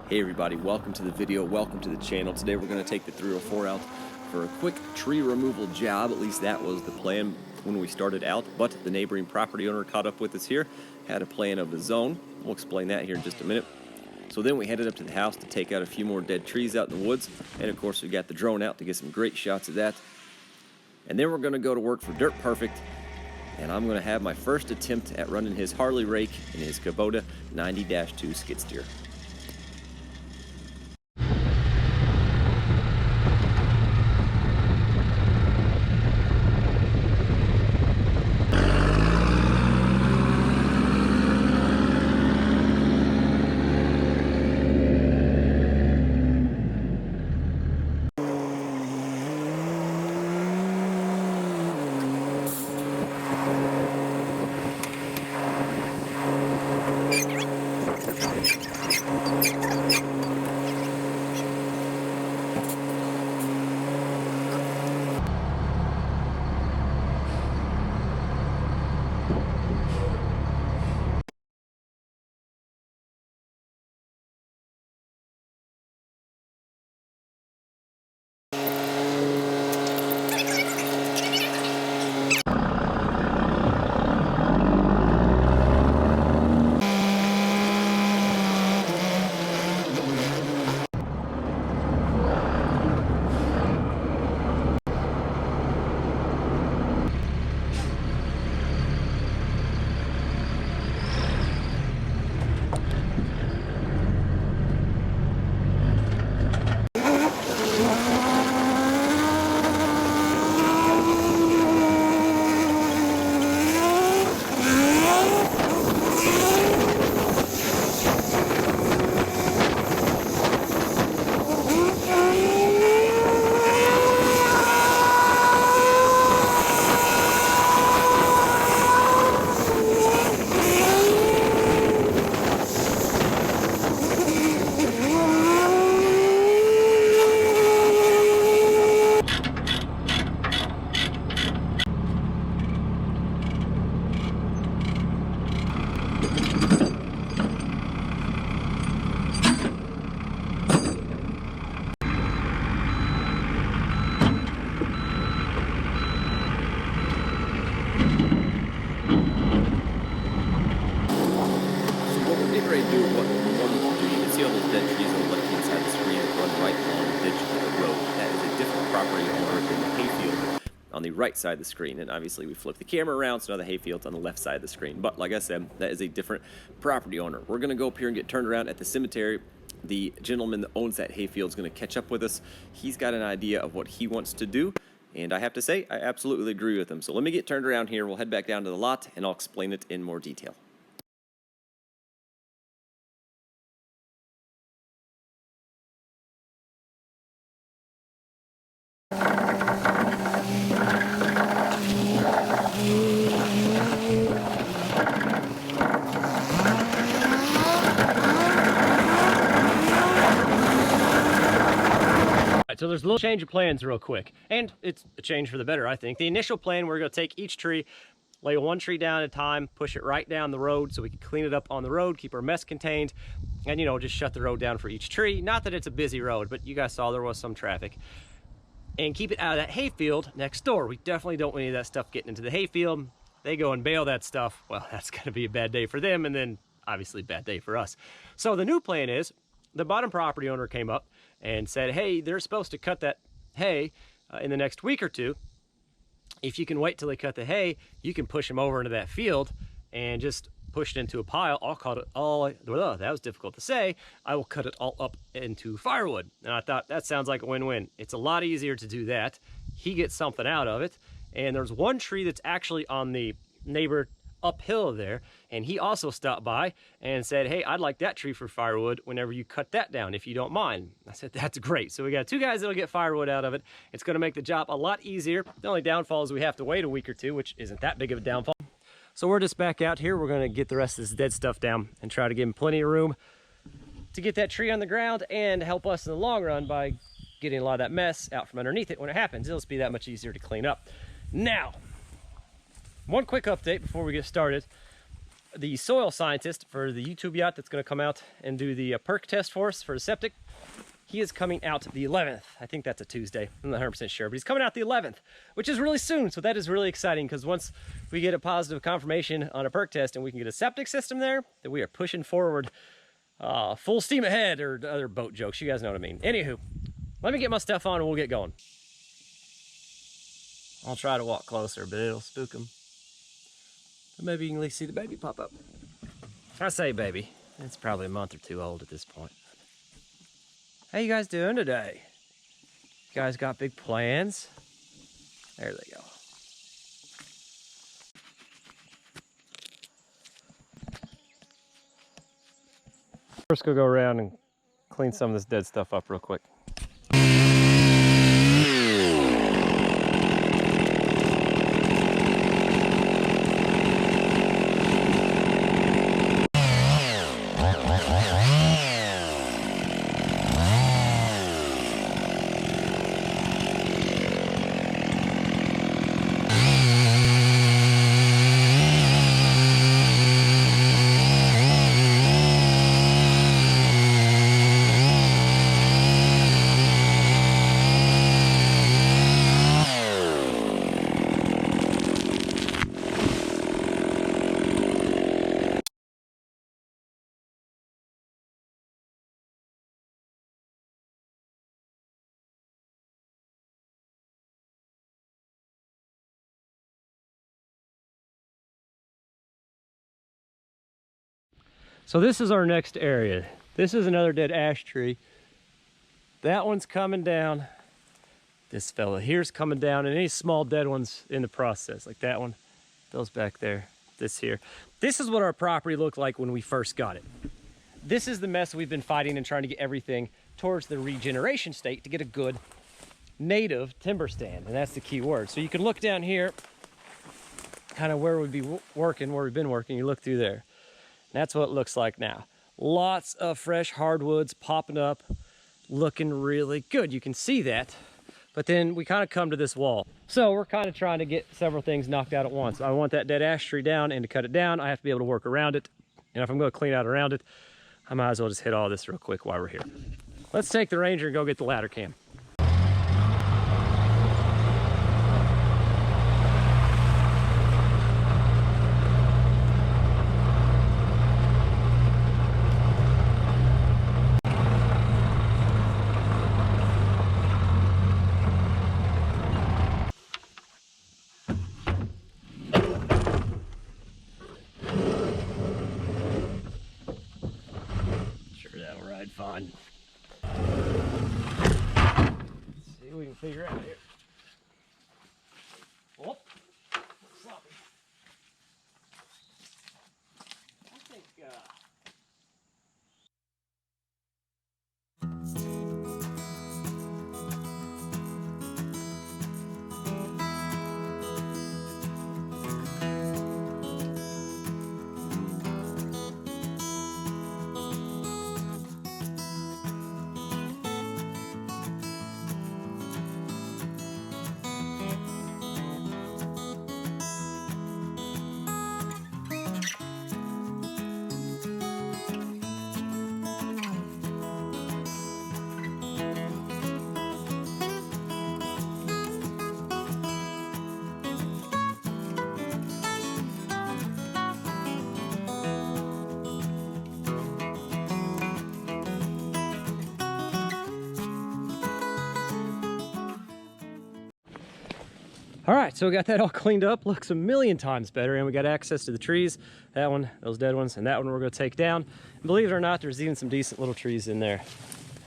Hey everybody, welcome to the video, welcome to the channel. Today we're going to take the 304 out for a quick tree removal job. At least that was the plan when we started out, but the neighboring property owner caught up with us here, had a plan of his own. We'll explain that here in just a minute. So then we headed up to the house to take out a few more dead trees out in the woods, and of course we got the drone out to get some great shots of that. And then we're going to go to work for Dirt Perfect, and I'm going to have my first attempt at running his Harley Rake and his Kubota 90-2 skid steer. On the right side of the screen, and obviously we flipped the camera around, so now the hayfield's on the left side of the screen. But like I said, that is a different property owner. We're going to go up here and get turned around at the cemetery. The gentleman that owns that hayfield is going to catch up with us. He's got an idea of what he wants to do, and I have to say, I absolutely agree with him. So let me get turned around here. We'll head back down to the lot, and I'll explain it in more detail. So there's a little change of plans real quick, and it's a change for the better, I think. The initial plan, we're going to take each tree, lay one tree down at a time, push it right down the road so we can clean it up on the road, keep our mess contained, and, you know, just shut the road down for each tree. Not that it's a busy road, but you guys saw there was some traffic. And keep it out of that hayfield next door. We definitely don't want any of that stuff getting into the hayfield. They go and bale that stuff, well, that's going to be a bad day for them, and then obviously bad day for us. So the new plan is, the bottom property owner came up and said, hey, they're supposed to cut that hay in the next week or two. If you can wait till they cut the hay, you can push them over into that field and just push it into a pile. I'll cut it all, that was difficult to say. I will cut it all up into firewood. And I thought that sounds like a win-win. It's a lot easier to do that. He gets something out of it. And there's one tree that's actually on the neighbor uphill there, and he also stopped by and said, hey, I'd like that tree for firewood whenever you cut that down, if you don't mind. I said, that's great. So we got two guys that'll get firewood out of it. It's going to make the job a lot easier. The only downfall is we have to wait a week or two, which isn't that big of a downfall. So we're just back out here. We're going to get the rest of this dead stuff down and try to give him plenty of room to get that tree on the ground and help us in the long run by getting a lot of that mess out from underneath it when it happens. It'll just be that much easier to clean up. Now, one quick update before we get started. the soil scientist for the YouTube yacht that's going to come out and do the perk test for us for the septic. He is coming out the 11th. I think that's a Tuesday. I'm not 100% sure, but he's coming out the 11th, which is really soon. So that is really exciting because once we get a positive confirmation on a perk test and we can get a septic system there, then we are pushing forward full steam ahead, or other boat jokes. You guys know what I mean. Anywho, let me get my stuff on and we'll get going. I'll try to walk closer, but it'll spook him. Maybe you can at least see the baby pop up. I say baby, it's probably a month or two old at this point. How you guys doing today? You guys got big plans? There they go. First, go around and clean some of this dead stuff up real quick. So this is our next area. This is another dead ash tree. That one's coming down. This fella here's coming down, and any small dead ones in the process, like that one, those back there, this here. This is what our property looked like when we first got it. This is the mess we've been fighting and trying to get everything towards the regeneration state to get a good native timber stand, and that's the key word. So you can look down here, kind of where we'd be working, where we've been working, you look through there. That's what it looks like now. Lots of fresh hardwoods popping up, looking really good. You can see that, but then we kind of come to this wall. So we're kind of trying to get several things knocked out at once. I want that dead ash tree down, and to cut it down, I have to be able to work around it. And if I'm going to clean out around it, I might as well just hit all this real quick while we're here. Let's take the Ranger and go get the ladder cam. Fun. Let's see what we can figure out here. Whoop. Sloppy. I think All right, so we got that all cleaned up. Looks a million times better, and we got access to the trees. That one, those dead ones, and that one we're gonna take down. And believe it or not, there's even some decent little trees in there.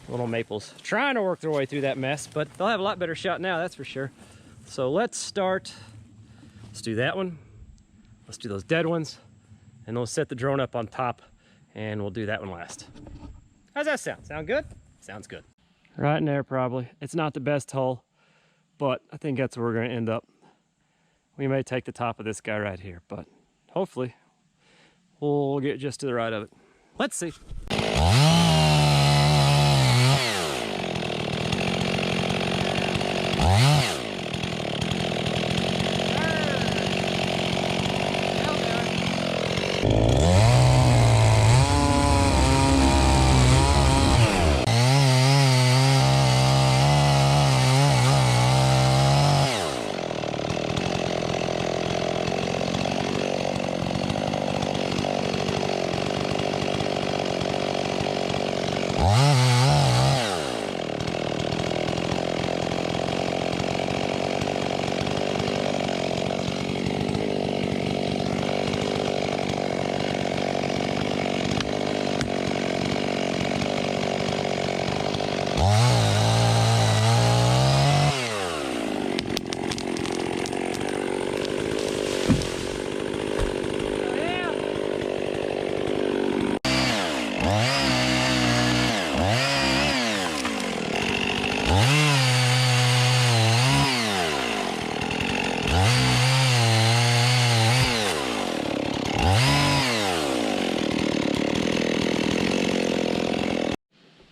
Little maples. Trying to work their way through that mess, but they'll have a lot better shot now, that's for sure. So let's start. Let's do that one. Let's do those dead ones. And we'll set the drone up on top, and we'll do that one last. How's that sound? Sound good? Sounds good. Right in there, probably. It's not the best hole, but I think that's where we're going to end up. We may take the top of this guy right here, but hopefully we'll get just to the right of it. Let's see.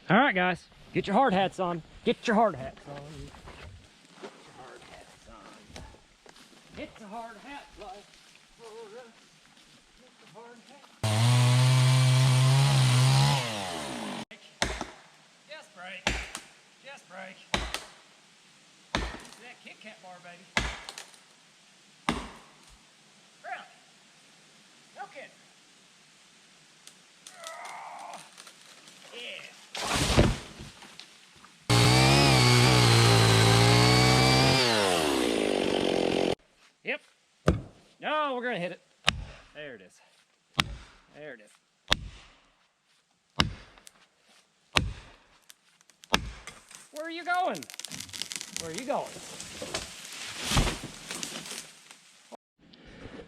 All right, guys, get your hard hats on. Get your hard hats on. Get your hard hats on. Get the hard hat life for us. Get the hard hat. Just break. Just break. See that Kit Kat bar, baby. Really? No kidding. Yeah. Yep. No, we're gonna hit it. There it is. There it is. Where are you going? Where are you going?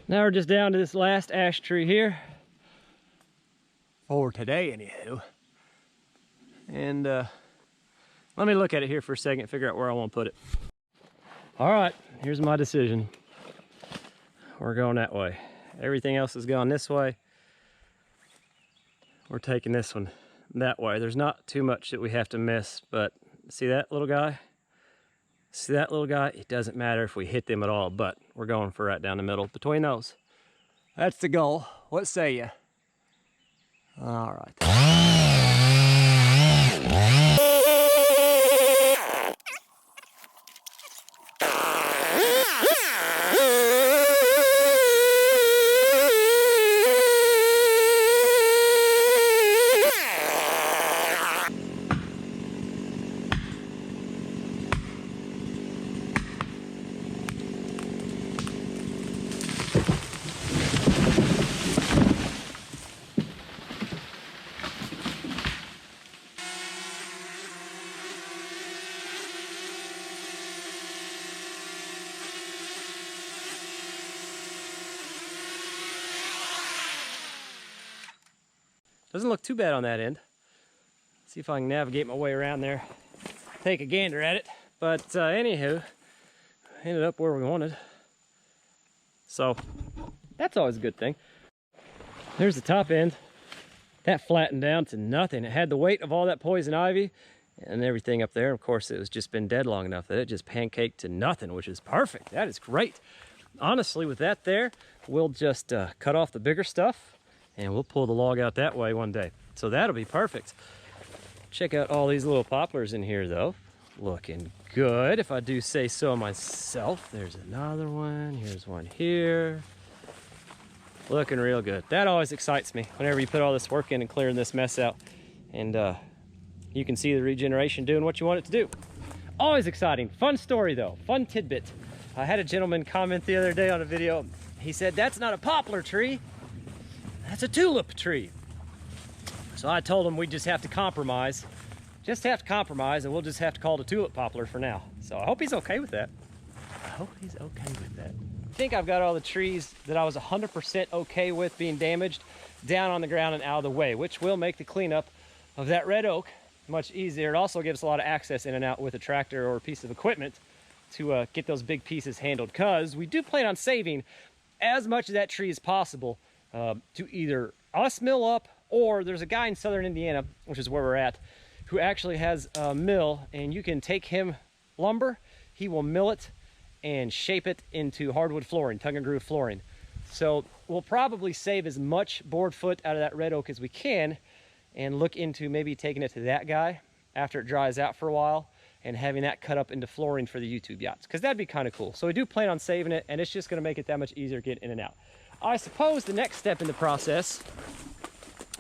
Now we're just down to this last ash tree here. For today, anywho. And let me look at it here for a second, figure out where I want to put it. All right, here's my decision. We're going that way. Everything else is going this way. We're taking this one that way. There's not too much that we have to miss, but see that little guy? See that little guy? It doesn't matter if we hit them at all, but we're going for right down the middle between those. That's the goal. What say you? All right. Doesn't look too bad on that end. See if I can navigate my way around there, take a gander at it. But anywho, ended up where we wanted. So that's always a good thing. There's the top end. That flattened down to nothing. It had the weight of all that poison ivy and everything up there. Of course, it was just been dead long enough that it just pancaked to nothing, which is perfect. That is great. Honestly, with that there, we'll just cut off the bigger stuff and we'll pull the log out that way one day. So that'll be perfect. Check out all these little poplars in here though. Looking good, if I do say so myself. There's another one, here's one here. Looking real good. That always excites me whenever you put all this work in and clearing this mess out. And you can see the regeneration doing what you want it to do. Always exciting. Fun story though, fun tidbit. I had a gentleman comment the other day on a video. He said, that's not a poplar tree, that's a tulip tree. So I told him we just have to compromise. Just have to compromise, and we'll just have to call it a tulip poplar for now. So I hope he's okay with that. I hope he's okay with that. I think I've got all the trees that I was 100% okay with being damaged down on the ground and out of the way, which will make the cleanup of that red oak much easier. It also gives a lot of access in and out with a tractor or a piece of equipment to get those big pieces handled, because we do plan on saving as much of that tree as possible to either us mill up, or there's a guy in southern Indiana, which is where we're at, who actually has a mill, and you can take him lumber, he will mill it and shape it into hardwood flooring, tongue and groove flooring. So we'll probably save as much board foot out of that red oak as we can, and look into maybe taking it to that guy after it dries out for a while and having that cut up into flooring for the YouTube yachts, because that'd be kind of cool. So we do plan on saving it, and it's just going to make it that much easier to get in and out. I suppose the next step in the process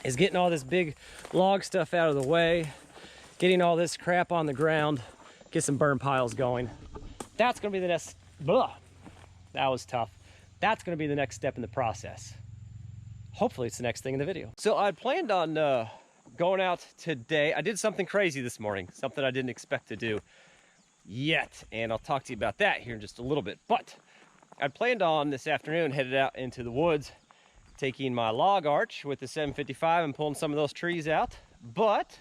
is getting all this big log stuff out of the way, getting all this crap on the ground, get some burn piles going. That's going to be the next, blah, that was tough. That's going to be the next step in the process. Hopefully it's the next thing in the video. So I planned on going out today. I did something crazy this morning, something I didn't expect to do yet, and I'll talk to you about that here in just a little bit. But I planned on this afternoon headed out into the woods, taking my log arch with the 755 and pulling some of those trees out. But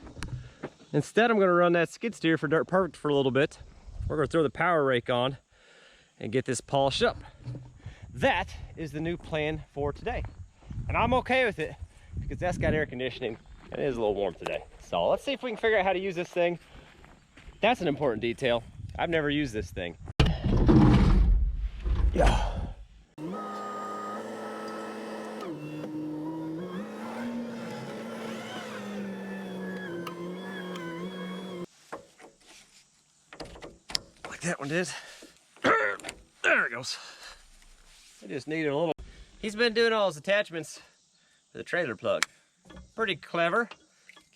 instead, I'm going to run that skid steer for Dirt Perfect for a little bit. We're going to throw the power rake on and get this polished up. That is the new plan for today. And I'm okay with it because that's got air conditioning It is a little warm today. So let's see if we can figure out how to use this thing. That's an important detail. I've never used this thing. Yeah. Like that one did. There it goes. I just needed a little. He's been doing all his attachments for the trailer plug. Pretty clever.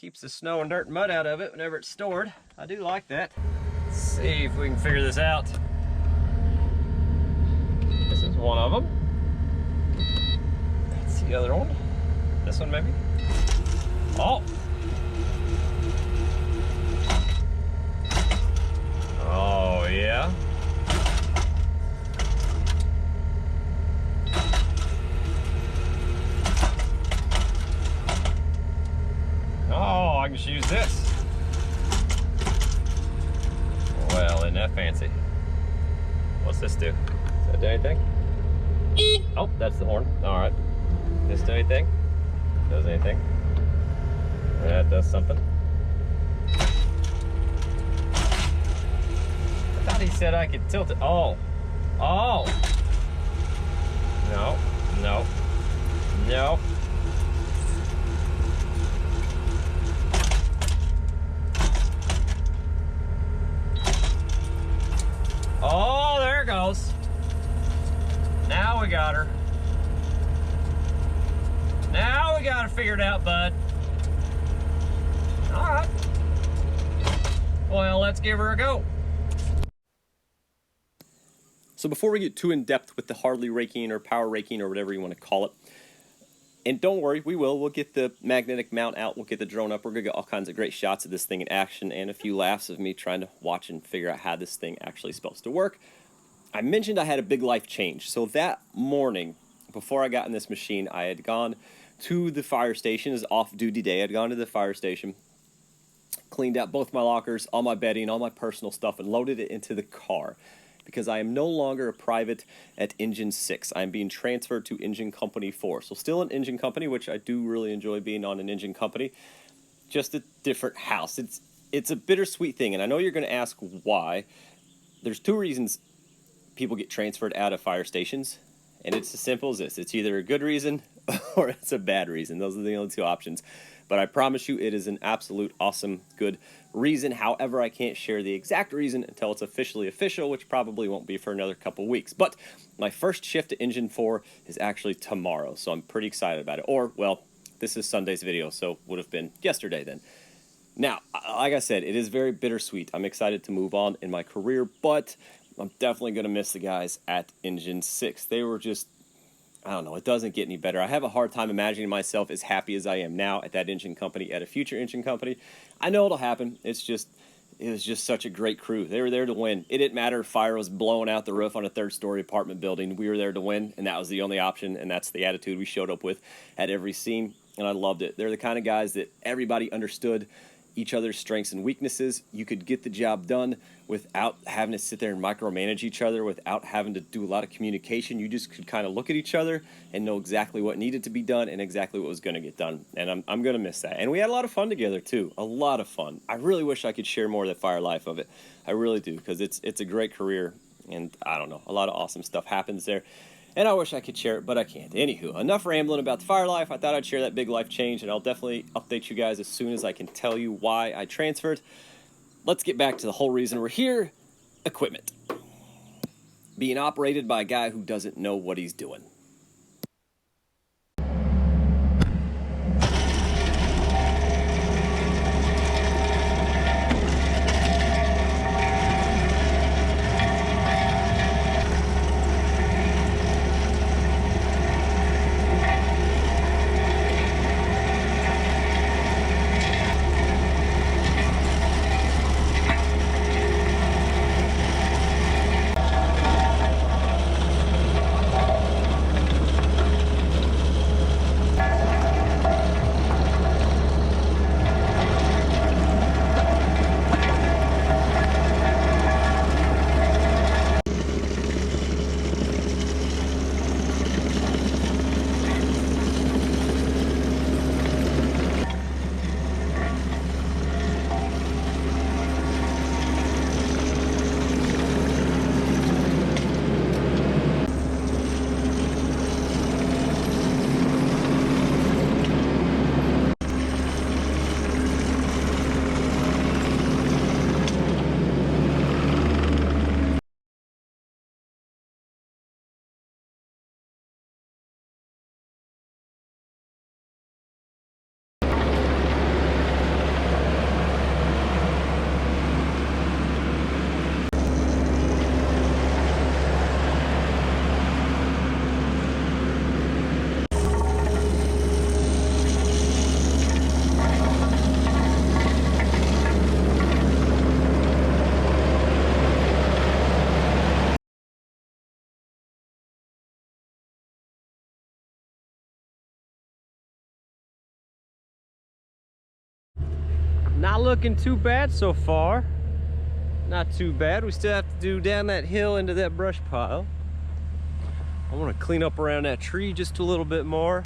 Keeps the snow and dirt and mud out of it whenever it's stored. I do like that. Let's see if we can figure this out. This is one of them. That's the other one. This one maybe. Oh! Oh yeah. Oh, I can just use this. Well, isn't that fancy? What's this do? Does that do anything? Oh, that's the horn. All right. Does this do anything? Does anything? That does something. I thought he said I could tilt it. Oh. Oh. No. No. No. Oh, there it goes. Now we got her. Now we got her figured out, bud. All right. Well, let's give her a go. So before we get too in depth with the Harley raking or power raking or whatever you want to call it, and don't worry, we'll get the magnetic mount out, we'll get the drone up, we're gonna get all kinds of great shots of this thing in action and a few laughs of me trying to watch and figure out how this thing actually is supposed to work. I mentioned I had a big life change. So that morning, before I got in this machine, I had gone to the fire station. It was off-duty day. I'd gone to the fire station, cleaned out both my lockers, all my bedding, all my personal stuff, and loaded it into the car. Because I am no longer a private at Engine 6. I'm being transferred to Engine Company 4. So still an engine company, which I do really enjoy being on an engine company. Just a different house. It's a bittersweet thing, and I know you're going to ask why. There's two reasons people get transferred out of fire stations, and it's as simple as this. It's either a good reason or it's a bad reason. Those are the only two options. But I promise you it is an absolute awesome, good reason. However, I can't share the exact reason until it's officially official, which probably won't be for another couple weeks. But my first shift to Engine 4 is actually tomorrow, so I'm pretty excited about it. Or, well, this is Sunday's video, so would have been yesterday then. Now, like I said, it is very bittersweet. I'm excited to move on in my career, but I'm definitely going to miss the guys at Engine 6. They were just, I don't know, it doesn't get any better. I have a hard time imagining myself as happy as I am now at that engine company, at a future engine company. I know it'll happen. It was just such a great crew. They were there to win. It didn't matter if fire was blowing out the roof on a third-story apartment building. We were there to win, and that was the only option, and that's the attitude we showed up with at every scene, and I loved it. They're the kind of guys that everybody understood each other's strengths and weaknesses. You could get the job done without having to sit there and micromanage each other, without having to do a lot of communication. You just could kind of look at each other and know exactly what needed to be done and exactly what was going to get done. And I'm going to miss that. And we had a lot of fun together too. A lot of fun. I really wish I could share more of the fire life of it. I really do, because it's a great career, and I don't know, a lot of awesome stuff happens there. And I wish I could share it, but I can't. Anywho, enough rambling about the fire life. I thought I'd share that big life change, and I'll definitely update you guys as soon as I can tell you why I transferred. Let's get back to the whole reason we're here. Equipment. Being operated by a guy who doesn't know what he's doing. Not looking too bad so far. Not too bad. We still have to do down that hill into that brush pile. I want to clean up around that tree just a little bit more.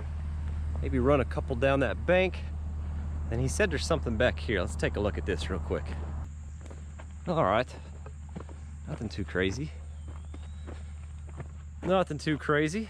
Maybe run a couple down that bank. And he said there's something back here. Let's take a look at this real quick. All right. Nothing too crazy. Nothing too crazy.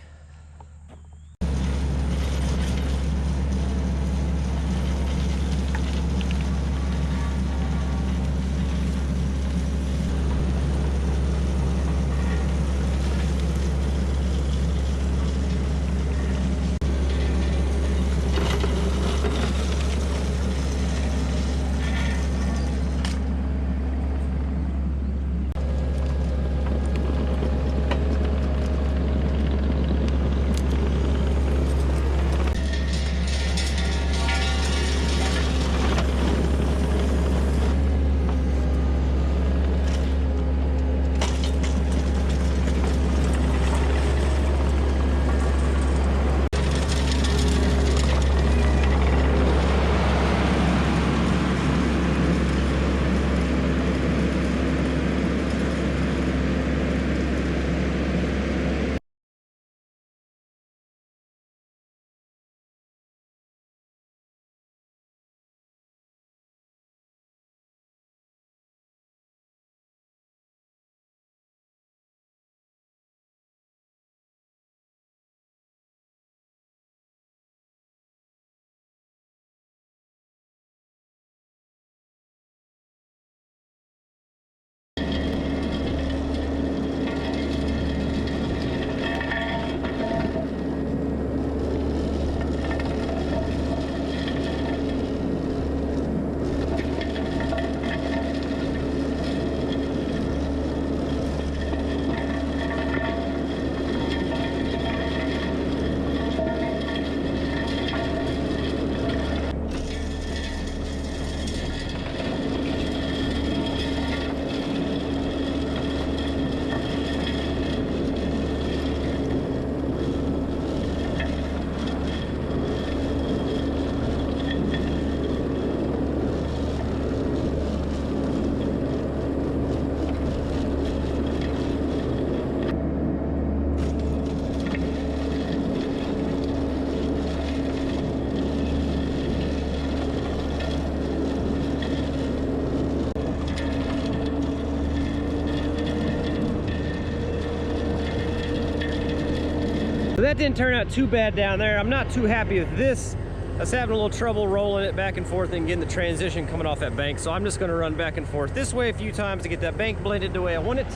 So that didn't turn out too bad down there. I'm not too happy with this. I was having a little trouble rolling it back and forth and getting the transition coming off that bank. So I'm just gonna run back and forth this way a few times to get that bank blended the way I want it.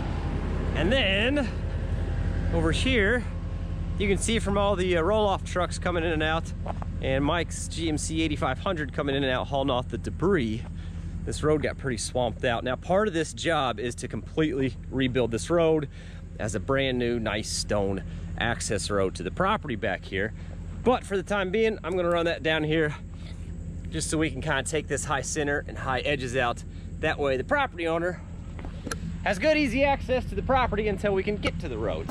And then over here, you can see from all the roll-off trucks coming in and out and Mike's GMC 8500 coming in and out hauling off the debris, this road got pretty swamped out. Now part of this job is to completely rebuild this road as a brand new nice stone access road to the property back here. But for the time being, I'm gonna run that down here just so we can kind of take this high center and high edges out. That way the property owner has good easy access to the property until we can get to the road.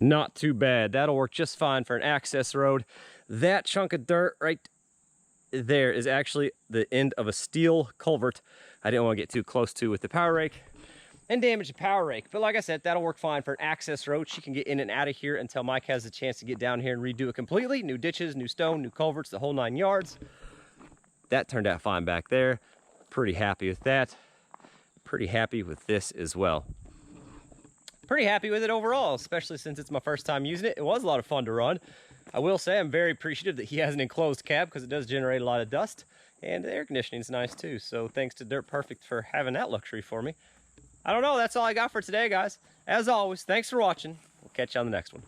Not too bad. That'll work just fine for an access road. That chunk of dirt right there is actually the end of a steel culvert I didn't want to get too close to with the power rake and damage the power rake. But like I said, that'll work fine for an access road. She can get in and out of here until Mike has a chance to get down here and redo it completely. New ditches, new stone, new culverts, the whole 9 yards. That turned out fine back there. Pretty happy with that. Pretty happy with this as well. Pretty happy with it overall, especially since it's my first time using it. It was a lot of fun to run. I will say I'm very appreciative that he has an enclosed cab because it does generate a lot of dust, and the air conditioning is nice too. So thanks to Dirt Perfect for having that luxury for me. I don't know, that's all I got for today, guys. As always, thanks for watching. We'll catch you on the next one.